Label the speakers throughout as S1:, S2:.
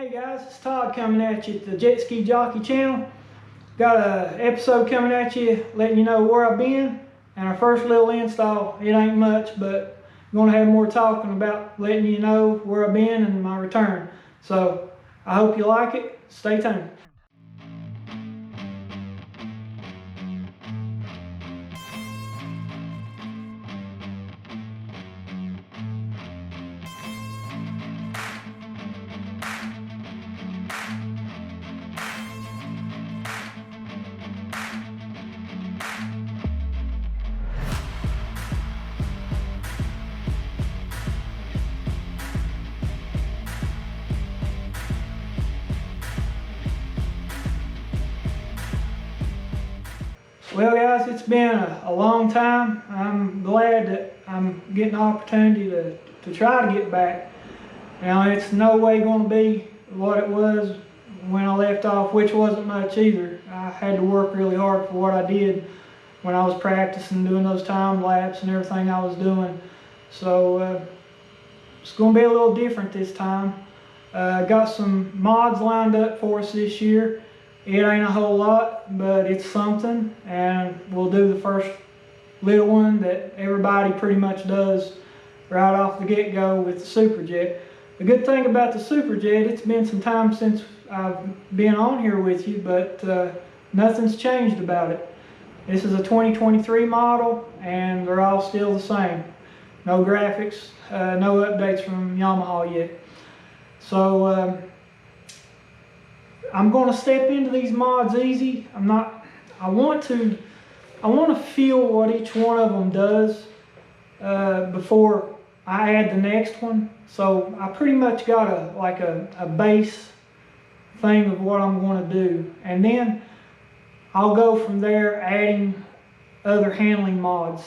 S1: Hey guys, it's Todd coming at you at the Jetski Jockey channel. Got an episode coming at you letting you know where I've been and our first little install. It ain't much, but I'm going to have more talking about letting you know where I've been and my return. So I hope you like it. Stay tuned. Well guys, it's been a long time. I'm glad that I'm getting the opportunity to try to get back. Now it's no way going to be what it was when I left off, which wasn't much either. I had to work really hard for what I did when I was practicing, doing those time lapse and everything I was doing. So it's going to be a little different this time. Got some mods lined up for us this year. It ain't a whole lot, but it's something, and we'll do the first little one that everybody pretty much does right off the get-go with the SuperJet. The good thing about the SuperJet, it's been some time since I've been on here with you, but nothing's changed about it. This is a 2023 model, and they're all still the same. No graphics, no updates from Yamaha yet. So I'm going to step into these mods easy. I want to feel what each one of them does before I add the next one. So I pretty much got a base thing of what I'm going to do, and then I'll go from there adding other handling mods.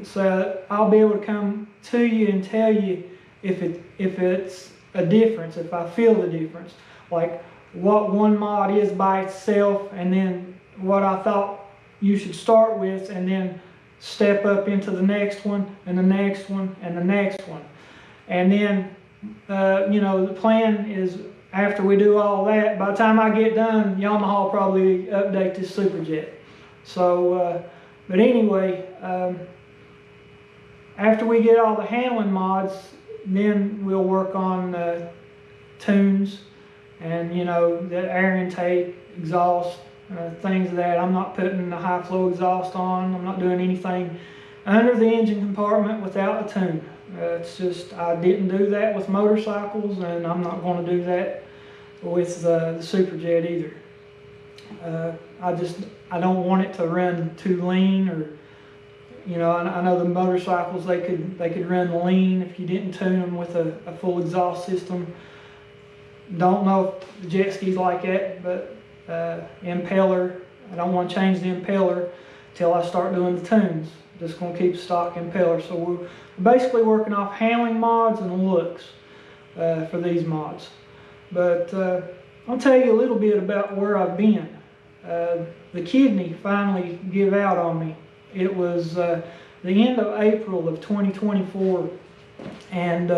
S1: So I'll be able to come to you and tell you if it's a difference, if I feel the difference, like what one mod is by itself, and then what I thought you should start with, and then step up into the next one and the next one and the next one. And then you know, the plan is after we do all that, by the time I get done, Yamaha will probably update this SuperJet. So but anyway, after we get all the handling mods, then we'll work on tunes and, you know, the air intake, exhaust, things of that. I'm not putting the high flow exhaust on. I'm not doing anything under the engine compartment without a tune. It's just, I didn't do that with motorcycles, and I'm not going to do that with the SuperJet either. I don't want it to run too lean, or, you know, I know the motorcycles, they could run lean if you didn't tune them with a full exhaust system. Don't know if the jet ski's like that, but impeller, I don't want to change the impeller until I start doing the tunes. Just going to keep stock impeller. So we're basically working off handling mods and looks for these mods. But I'll tell you a little bit about where I've been. The kidney finally gave out on me. It was the end of April of 2024, and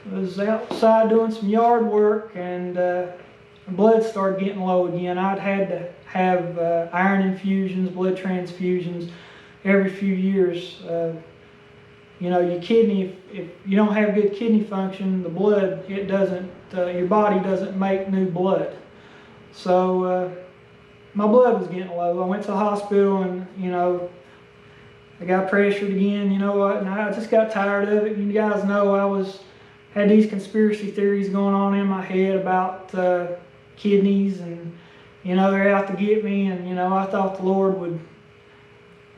S1: I was outside doing some yard work, and blood started getting low again. I'd had to have iron infusions, blood transfusions every few years. You know, your kidney, if you don't have good kidney function, the blood, it doesn't, your body doesn't make new blood. So my blood was getting low. I went to the hospital, and, you know, I got pressured again, you know what, and I just got tired of it. You guys know I had these conspiracy theories going on in my head about kidneys, and, you know, they're out to get me, and, you know, I thought the Lord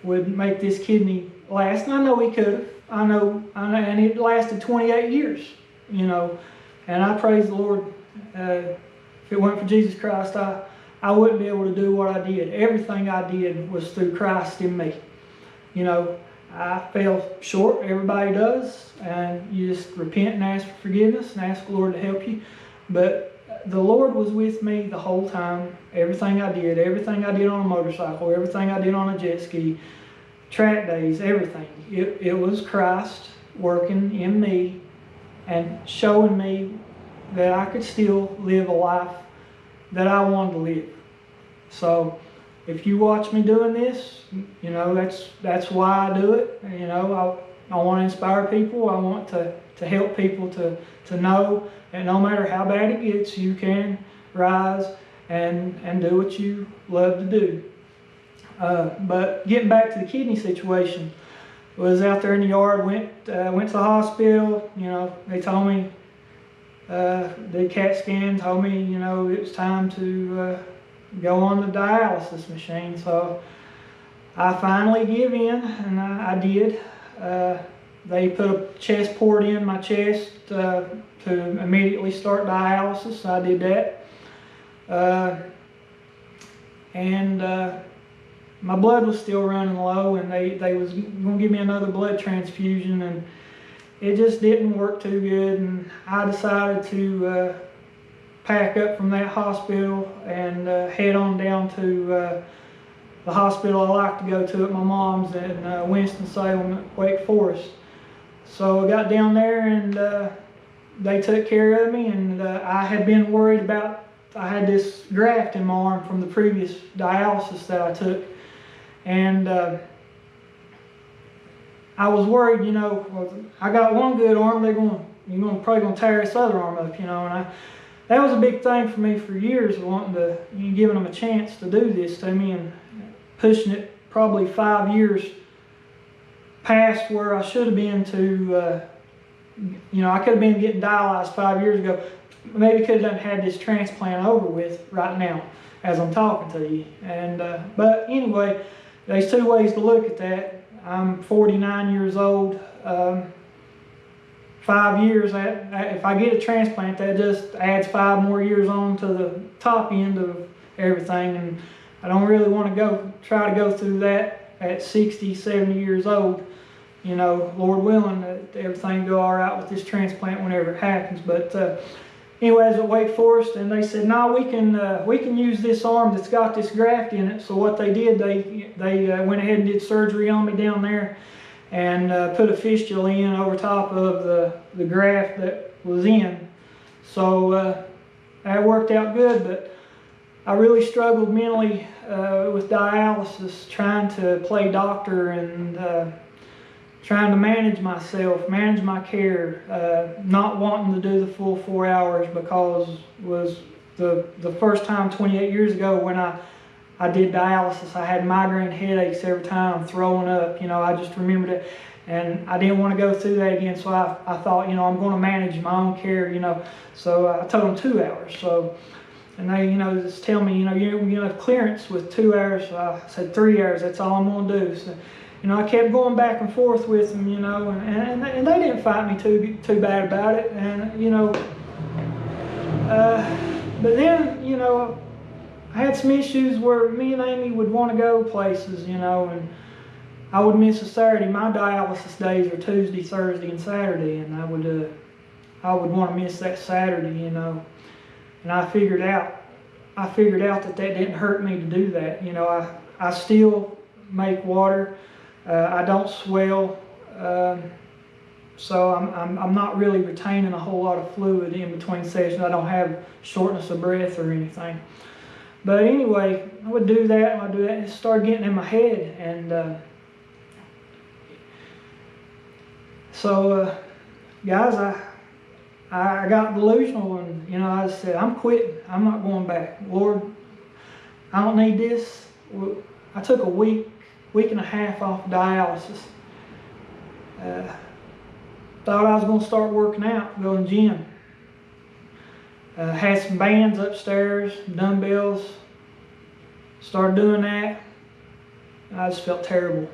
S1: would make this kidney last, and I know He could have. I know, and it lasted 28 years, you know, and I praise the Lord. If it weren't for Jesus Christ, I wouldn't be able to do what I did. Everything I did was through Christ in me. You know, I fell short, everybody does, and you just repent and ask for forgiveness and ask the Lord to help you. But the Lord was with me the whole time. Everything I did on a motorcycle, everything I did on a jet ski, track days, everything. It was Christ working in me and showing me that I could still live a life that I wanted to live. So if you watch me doing this, you know, that's why I do it. You know, I want to inspire people. I want to help people to know that no matter how bad it gets, you can rise and do what you love to do. But getting back to the kidney situation, was out there in the yard, went to the hospital. You know, they told me, the CAT scan told me, you know, it was time to go on the dialysis machine. So I finally gave in, and I did. They put a chest port in my chest to immediately start dialysis. So I did that. My blood was still running low, and they was going to give me another blood transfusion, and it just didn't work too good. And I decided to pack up from that hospital and head on down to the hospital I like to go to at my mom's in Winston-Salem, Wake Forest. So I got down there, and they took care of me, and I had been worried about, I had this graft in my arm from the previous dialysis that I took. And I was worried, you know, I got one good arm, you're probably going to tear this other arm up, you know. And that was a big thing for me for years, wanting to, giving them a chance to do this to me, and pushing it probably 5 years past where I should have been to, you know, I could have been getting dialyzed 5 years ago. Maybe could have had this transplant over with right now as I'm talking to you. And but anyway, there's two ways to look at that. I'm 49 years old. 5 years, if I get a transplant, that just adds 5 more years on to the top end of everything. And I don't really want to try to go through that at 60, 70 years old. You know, Lord willing, that everything go all right with this transplant whenever it happens. But anyways, at Wake Forest, and they said, no, we can use this arm that's got this graft in it. So what they did, they went ahead and did surgery on me down there, and put a fistula in over top of the graft that was in. So that worked out good, but I really struggled mentally with dialysis, trying to play doctor and trying to manage myself, manage my care, not wanting to do the full 4 hours, because it was the first time 28 years ago when I did dialysis, I had migraine headaches every time, throwing up. You know, I just remembered it, and I didn't want to go through that again. So I thought, you know, I'm going to manage my own care, you know. So I told them 2 hours. So, and they, you know, just tell me, you know, you're going to have clearance with 2 hours. So I said 3 hours. That's all I'm going to do. So, you know, I kept going back and forth with them, you know, and they didn't fight me too bad about it, and you know, but then, you know, I had some issues where me and Amy would want to go places, you know, and I would miss a Saturday. My dialysis days are Tuesday, Thursday, and Saturday, and I would want to miss that Saturday, you know, and I figured out that didn't hurt me to do that, you know. I still make water. I don't swell, so I'm not really retaining a whole lot of fluid in between sessions. I don't have shortness of breath or anything. But anyway, I would do that, and it started getting in my head, and so guys, I got delusional, and you know, I said, I'm quitting. I'm not going back. Lord, I don't need this. I took a week and a half off dialysis. Thought I was going to start working out, going to the gym. Had some bands upstairs, dumbbells. Started doing that. I just felt terrible.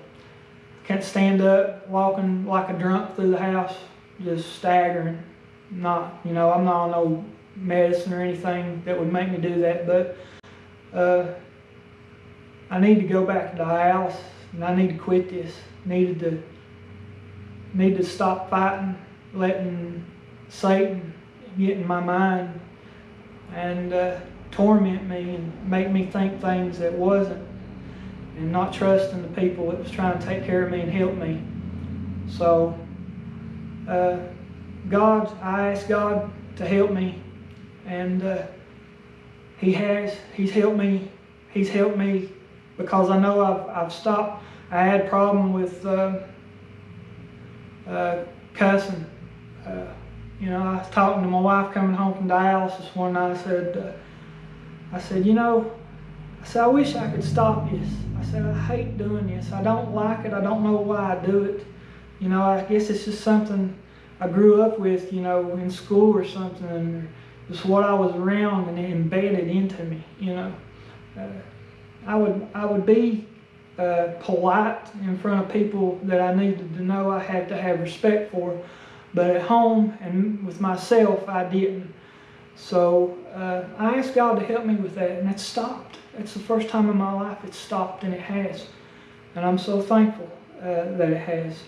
S1: Can't stand up, walking like a drunk through the house, just staggering. Not, you know, I'm not on no medicine or anything that would make me do that, but I need to go back to dialysis, and I need to quit this. Need to stop fighting, letting Satan get in my mind and torment me and make me think things that wasn't, and not trusting the people that was trying to take care of me and help me. So I asked God to help me and he's helped me. He's helped me because I know I've stopped. I had a problem with cussing. You know, I was talking to my wife coming home from dialysis one night. I said, you know, I wish I could stop this. I said, I hate doing this. I don't like it. I don't know why I do it. You know, I guess it's just something I grew up with, you know, in school or something, and just what I was around and embedded into me, you know. I would be polite in front of people that I needed to know I had to have respect for, but at home and with myself, I didn't. So I asked God to help me with that, and it stopped. It's the first time in my life it stopped, and it has. And I'm so thankful that it has.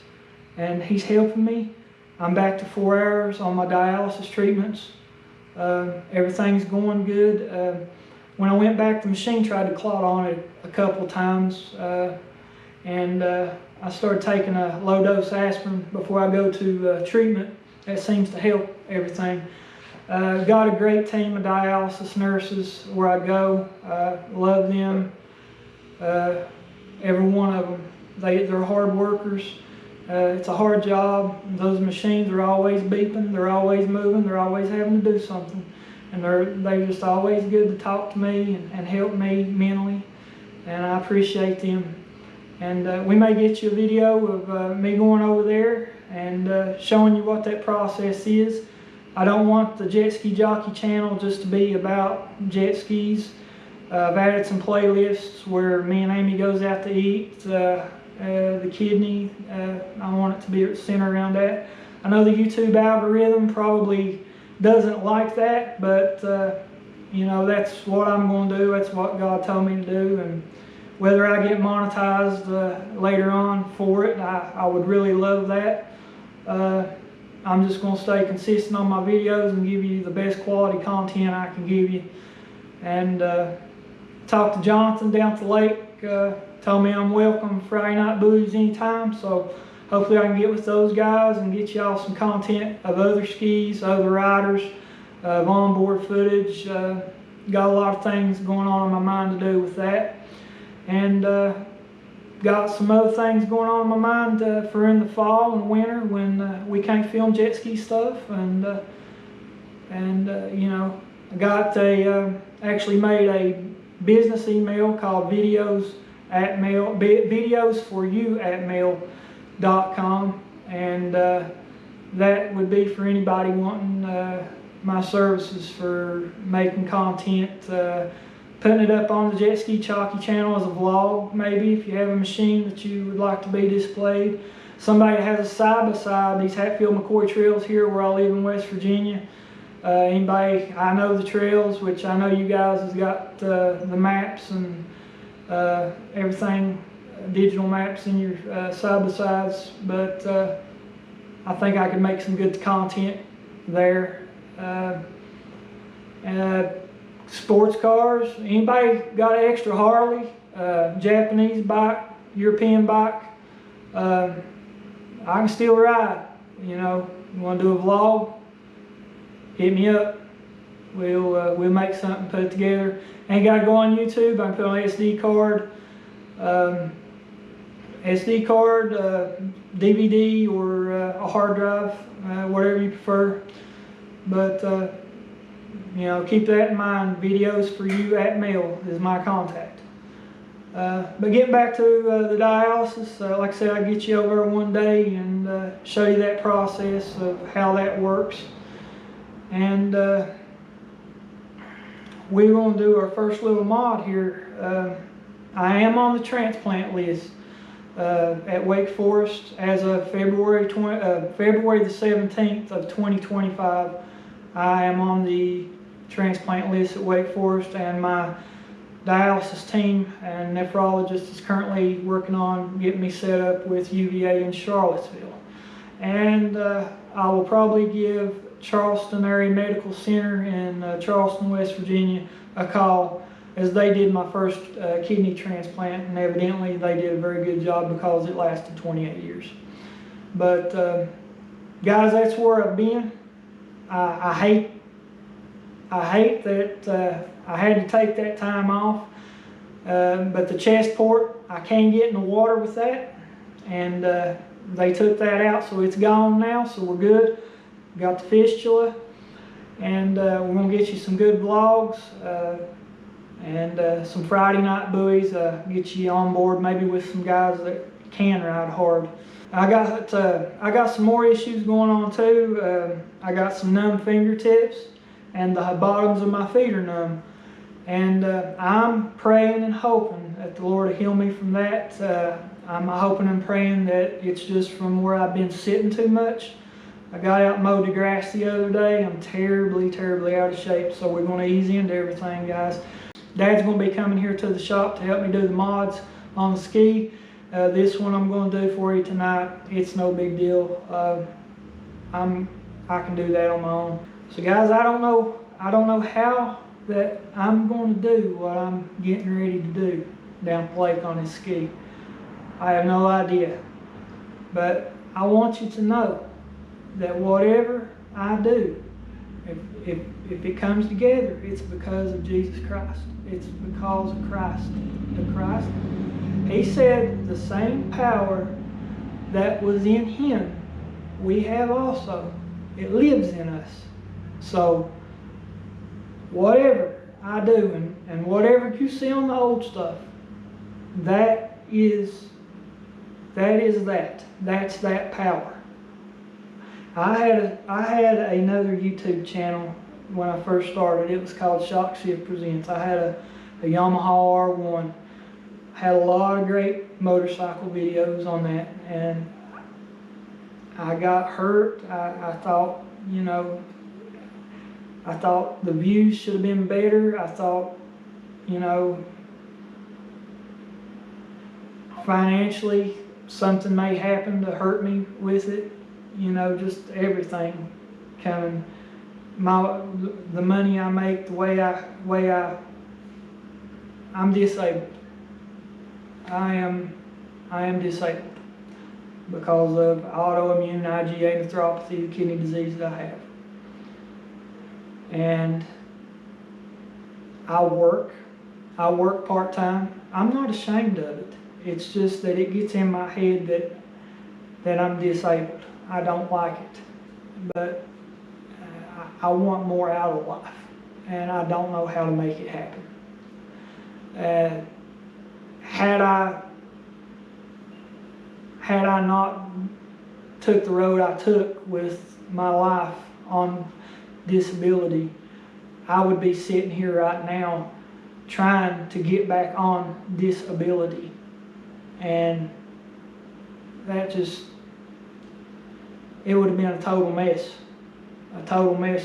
S1: And He's helping me. I'm back to 4 hours on my dialysis treatments. Everything's going good. When I went back, the machine tried to clot on it a couple times, and I started taking a low-dose aspirin before I go to treatment. That seems to help everything. Got a great team of dialysis nurses where I go. Love them, every one of them. They're hard workers. It's a hard job. Those machines are always beeping. They're always moving. They're always having to do something. And they're just always good to talk to me and help me mentally. And I appreciate them. And we may get you a video of me going over there and showing you what that process is. I don't want the Jetski Jockey channel just to be about jet skis. I've added some playlists where me and Amy goes out to eat. The kidney, I want it to be centered around that. I know the YouTube algorithm probably doesn't like that, but you know, that's what I'm going to do. That's what God told me to do, and whether I get monetized later on for it, I would really love that. I'm just going to stay consistent on my videos and give you the best quality content I can give you. And talked to Jonathan down at the lake, told me I'm welcome Friday night booze anytime, so hopefully I can get with those guys and get y'all some content of other skis, other riders, of onboard footage. Got a lot of things going on in my mind to do with that. And got some other things going on in my mind for in the fall and winter when we can't film jet ski stuff. And you know, I got actually made a business email called videosforyou@mail.com, and that would be for anybody wanting my services for making content, putting it up on the Jetski Jockey channel as a vlog, maybe if you have a machine that you would like to be displayed. Somebody that has a side-by-side these Hatfield-McCoy trails here where I live in West Virginia. Anybody, I know the trails, which I know you guys has got the maps and everything, digital maps in your side-by-sides, but I think I could make some good content there. Sports cars, anybody got an extra Harley, Japanese bike, European bike, I can still ride. You know, you want to do a vlog, hit me up. We'll make something, put it together. Ain't got to go on YouTube. I can put on an SD card, DVD, or a hard drive, whatever you prefer. But you know, keep that in mind. Videosforyou@mail is my contact. But getting back to the dialysis, like I said, I'll get you over one day and show you that process of how that works. And we're going to do our first little mod here. I am on the transplant list at Wake Forest as of February the 17th of 2025. I am on the transplant list at Wake Forest, and my dialysis team and nephrologist is currently working on getting me set up with UVA in Charlottesville. And I will probably give Charleston Area Medical Center in Charleston, West Virginia a call, as they did my first kidney transplant, and evidently they did a very good job because it lasted 28 years. But guys, that's where I've been. I hate I hate that I had to take that time off, but the chest port, I can't get in the water with that, and they took that out, so it's gone now, so we're good. Got the fistula, and we're going to get you some good vlogs and some Friday night buoys, get you on board maybe with some guys that can ride hard. I got some more issues going on too. I got some numb fingertips, and the bottoms of my feet are numb. And I'm praying and hoping that the Lord will heal me from that. I'm hoping and praying that it's just from where I've been sitting too much. I got out and mowed the grass the other day. I'm terribly, terribly out of shape, so we're going to ease into everything, guys. Dad's going to be coming here to the shop to help me do the mods on the ski. This one I'm going to do for you tonight. It's no big deal. I can do that on my own. So guys, I don't know how that I'm going to do what I'm getting ready to do down the lake on this ski. I have no idea. But I want you to know that whatever I do, if it comes together, it's because of Jesus Christ. It's because of Christ. He said the same power that was in him, we have also. It lives in us. So whatever I do and whatever you see on the old stuff, that's that power. I had another YouTube channel when I first started. It was called Jetski Presents. I had a Yamaha R1. Had a lot of great motorcycle videos on that, and I got hurt. I thought, you know, I thought the views should have been better. I thought, you know, financially something may happen to hurt me with it. You know, just everything coming. The money I make, the way I'm disabled. I am disabled because of autoimmune IgA nephropathy, the kidney disease that I have. And I work part-time. I'm not ashamed of it. It's just that it gets in my head that I'm disabled. I don't like it. But I want more out of life, and I don't know how to make it happen. Had I not took the road I took with my life on disability, I would be sitting here right now trying to get back on disability, and it would have been a total mess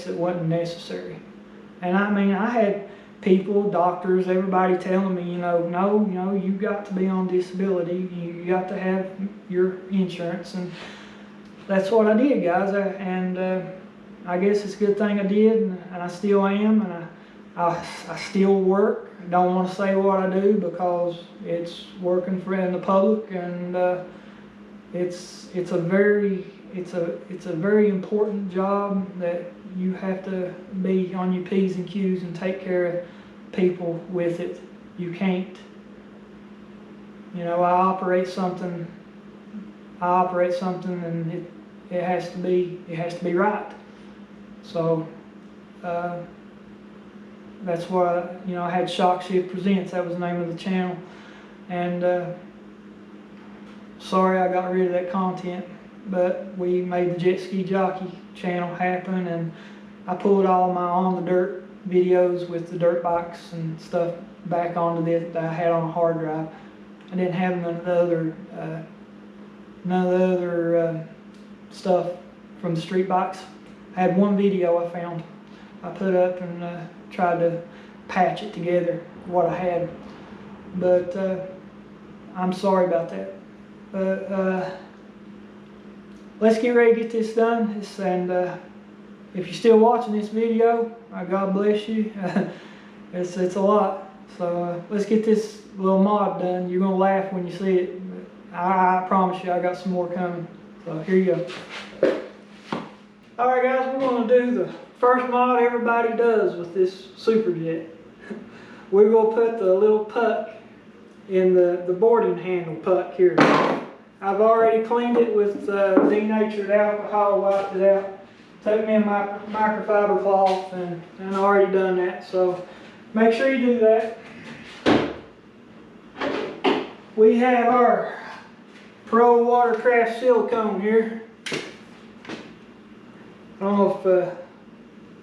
S1: that wasn't necessary. And I mean, I had people, doctors, everybody telling me, no, you got to be on disability. You got to have your insurance, and that's what I did, guys. I guess it's a good thing I did, and I still am, and I still work. I don't want to say what I do because it's working for the public, and it's a very important job that you have to be on your P's and Q's and take care of people with it. You can't, I operate something and it has to be right. So that's why I had Jetski Presents. That was the name of the channel, and sorry I got rid of that content, but we made the Jetski Jockey channel happen, and I pulled all my on the dirt videos with the dirt bikes and stuff back onto this that I had on a hard drive. I didn't have none of the other stuff from the street bikes. I had one video I found. I put up and tried to patch it together, what I had. But I'm sorry about that. But let's get ready to get this done. And if you're still watching this video, God bless you. It's a lot. So let's get this little mod done. You're going to laugh when you see it. I promise you I got some more coming. So here you go. Alright guys, we're going to do the first mod everybody does with this SuperJet. We're going to put the little puck in the boarding handle puck here. I've already cleaned it with denatured alcohol, wiped it out. Took me a microfiber cloth and already done that. So make sure you do that. We have our Pro Watercraft silicone here. I don't know if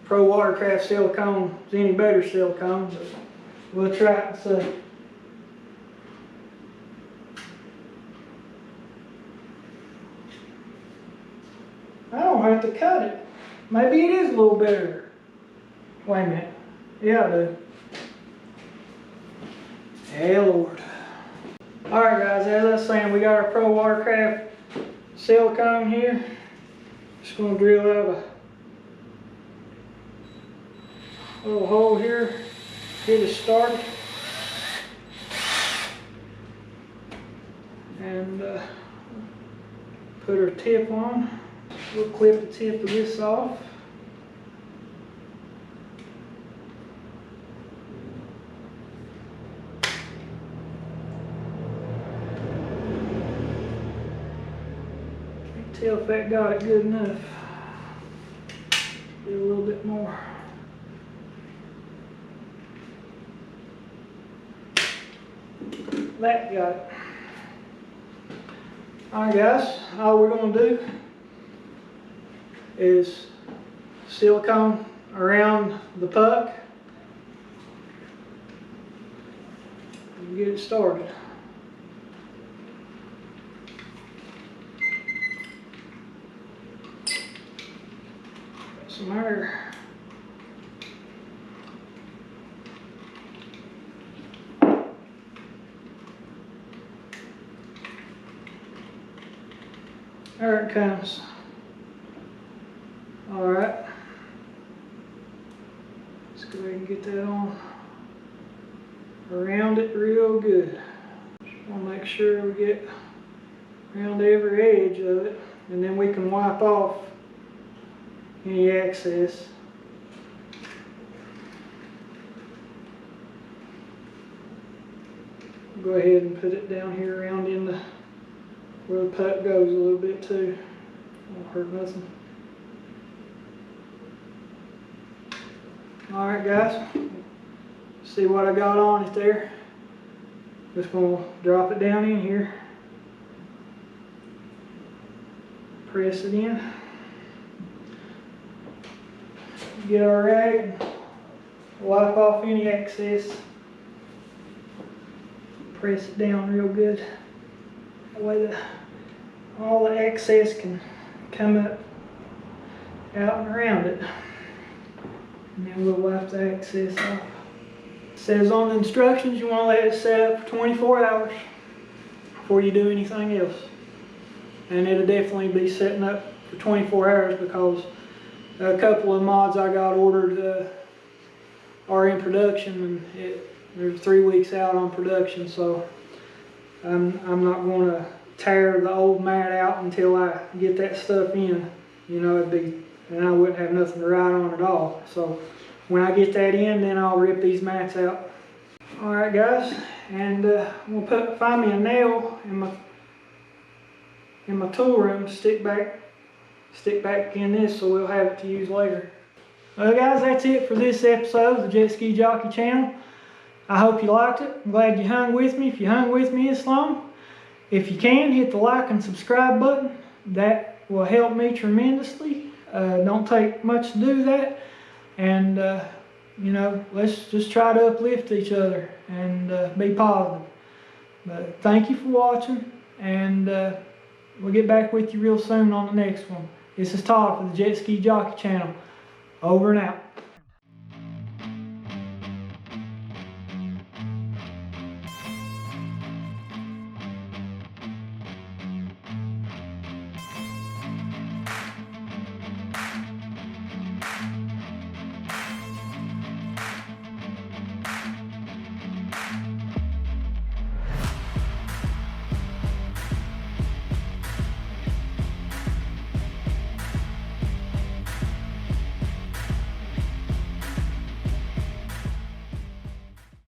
S1: Pro Watercraft silicone is any better silicone, but we'll try it and see. I don't have to cut it. Maybe it is a little better. Wait a minute. Yeah, I do. Yeah, Lord. Alright guys, as I was saying, we got our Pro Watercraft silicone here. Just going to drill out a little hole here, get it started. And put our tip on. We'll clip the tip of this off. Can't tell if that got it good enough. Do a little bit more. That got it. Alright guys, all we're going to do is silicone around the puck and get it started. Got some air. There it comes. Alright. Let's go ahead and get that on around it real good. Just want to make sure we get around every edge of it, and then we can wipe off any excess. Go ahead and put it down here around in the where the puck goes a little bit too. Won't hurt nothing. Alright guys, see what I got on it there. Just going to drop it down in here. Press it in. Get our rag and wipe off any excess. Press it down real good. That way all the excess can come up out and around it. And then we'll wipe the excess off. It says on the instructions you want to let it set up for 24 hours before you do anything else. And it'll definitely be setting up for 24 hours because a couple of mods I got ordered are in production, and they're 3 weeks out on production, so I'm not going to tear the old mat out until I get that stuff in. You know, and I wouldn't have nothing to ride on at all. So when I get that in, then I'll rip these mats out. Alright guys, and I'm going to find me a nail in my tool room to stick back in this, so we'll have it to use later. Well guys, that's it for this episode of the Jetski Jockey channel. I hope you liked it. I'm glad you hung with me. If you hung with me this long, if you can, hit the like and subscribe button. That will help me tremendously. Don't take much to do that. And, you know, let's just try to uplift each other and be positive. But thank you for watching, and we'll get back with you real soon on the next one. This is Todd for the Jetski Jockey channel. Over and out.